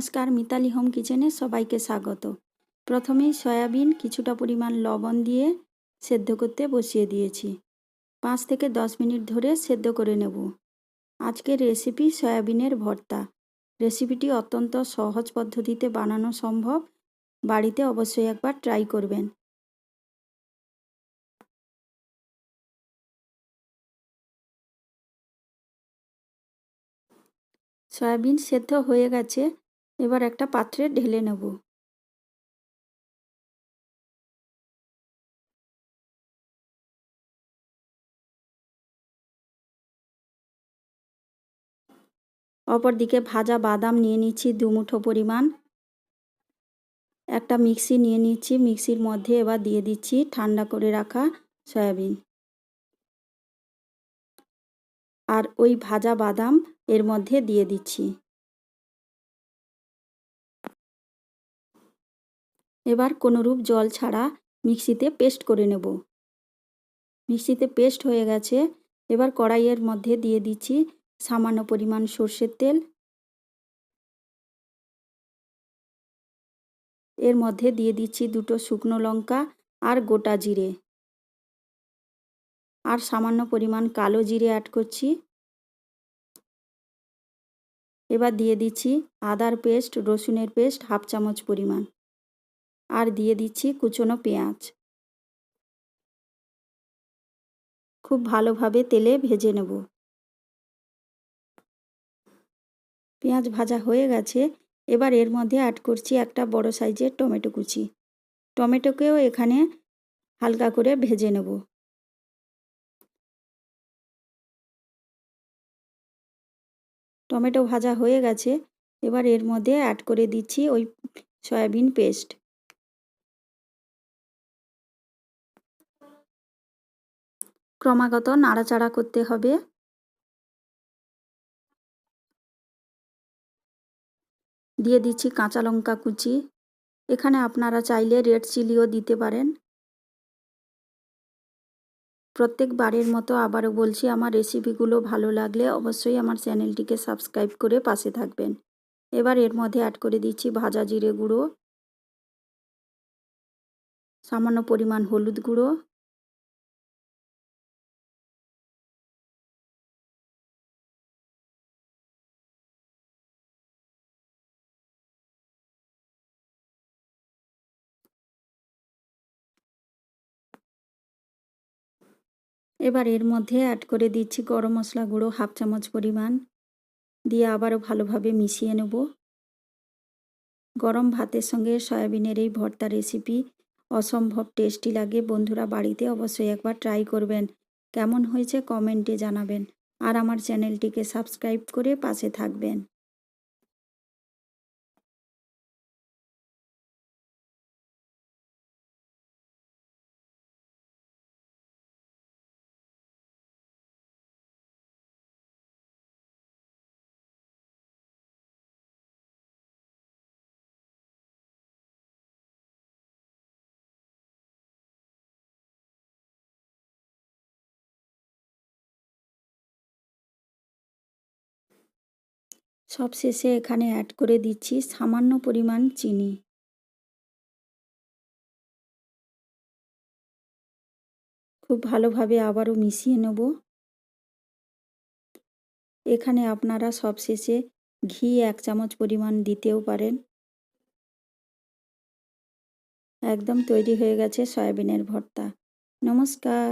নমস্কার, মিতালি হোম কিচেনে সবাইকে স্বাগত। প্রথমেই সয়াবিন কিছুটা পরিমাণ লবণ দিয়ে সেদ্ধ করতে বসিয়ে দিয়েছি। 5 থেকে 10 মিনিট ধরে সেদ্ধ করে নেব। আজকের রেসিপি সয়াবিনের ভর্তা। রেসিপিটি অত্যন্ত সহজ পদ্ধতিতে বানানো সম্ভব। বাড়িতে অবশ্যই একবার ট্রাই করবেন। সয়াবিন সেদ্ধ হয়ে গেছে, এবার একটা পাত্রে ঢেলে নেব। অপরদিকে ভাজা বাদাম নিয়ে নিচ্ছি 2 মুঠো পরিমাণ। একটা মিক্সি নিয়ে নিচ্ছি, মিক্সির মধ্যে এবার দিয়ে দিচ্ছি ঠান্ডা করে রাখা সয়াবিন। আর ওই ভাজা বাদাম এর মধ্যে দিয়ে দিচ্ছি। এবার কোনোরূপ জল ছাড়া মিক্সিতে পেস্ট করে নেব। মিক্সিতে পেস্ট হয়ে গেছে, এবার কড়াইয়ের মধ্যে দিয়ে দিচ্ছি সামান্য পরিমাণ সর্ষের তেল। এর মধ্যে দিয়ে দিচ্ছি 2টো শুকনো লঙ্কা আর গোটা জিরে, আর সামান্য পরিমাণ কালো জিরে অ্যাড করছি। এবার দিয়ে দিচ্ছি আদার পেস্ট, রসুনের পেস্ট 1/2 চামচ পরিমাণ, আর দিয়ে দিচ্ছি কুচনো পেঁয়াজ। খুব ভালোভাবে তেলে ভেজে নেব। পেঁয়াজ ভাজা হয়ে গেছে, এবার এর মধ্যে অ্যাড করছি একটা বড় সাইজের টমেটো কুচি। টমেটোকেও এখানে হালকা করে ভেজে নেব। টমেটো ভাজা হয়ে গেছে, এবার এর মধ্যে অ্যাড করে দিচ্ছি ওই সয়াবিন পেস্ট। ক্রমাগত নাড়াচাড়া করতে হবে। দিয়ে দিচ্ছি কাঁচা লঙ্কা কুচি। এখানে আপনারা চাইলে রেড চিলিও দিতে পারেন। প্রত্যেকবারের মতো আবারও বলছি, আমার রেসিপিগুলো ভালো লাগলে অবশ্যই আমার চ্যানেলটিকে সাবস্ক্রাইব করে পাশে থাকবেন। এবার এর মধ্যে অ্যাড করে দিচ্ছি ভাজা জিরে গুঁড়ো, সামান্য পরিমাণ হলুদ গুঁড়ো, এবার এর মধ্যে অ্যাড করে দিচ্ছি গরম মশলা গুঁড়ো 1/2 চামচ পরিমাণ, দিয়ে আবারও ভালোভাবে মিশিয়ে নেব। গরম ভাতের সঙ্গে সয়াবিনের এই ভর্তা রেসিপি অসম্ভব টেস্টি লাগে। বন্ধুরা বাড়িতে অবশ্যই একবার ট্রাই করবেন। কেমন হয়েছে কমেন্টে জানাবেন, আর আমার চ্যানেলটিকে সাবস্ক্রাইব করে পাশে থাকবেন। সবশেষে এখানে অ্যাড করে দিচ্ছি সামান্য পরিমাণ চিনি। খুব ভালোভাবে আবারও মিশিয়ে নেব। এখানে আপনারা সবশেষে ঘি 1 চামচ পরিমাণ দিতেও পারেন। একদম তৈরি হয়ে গেছে সয়াবিনের ভর্তা। নমস্কার।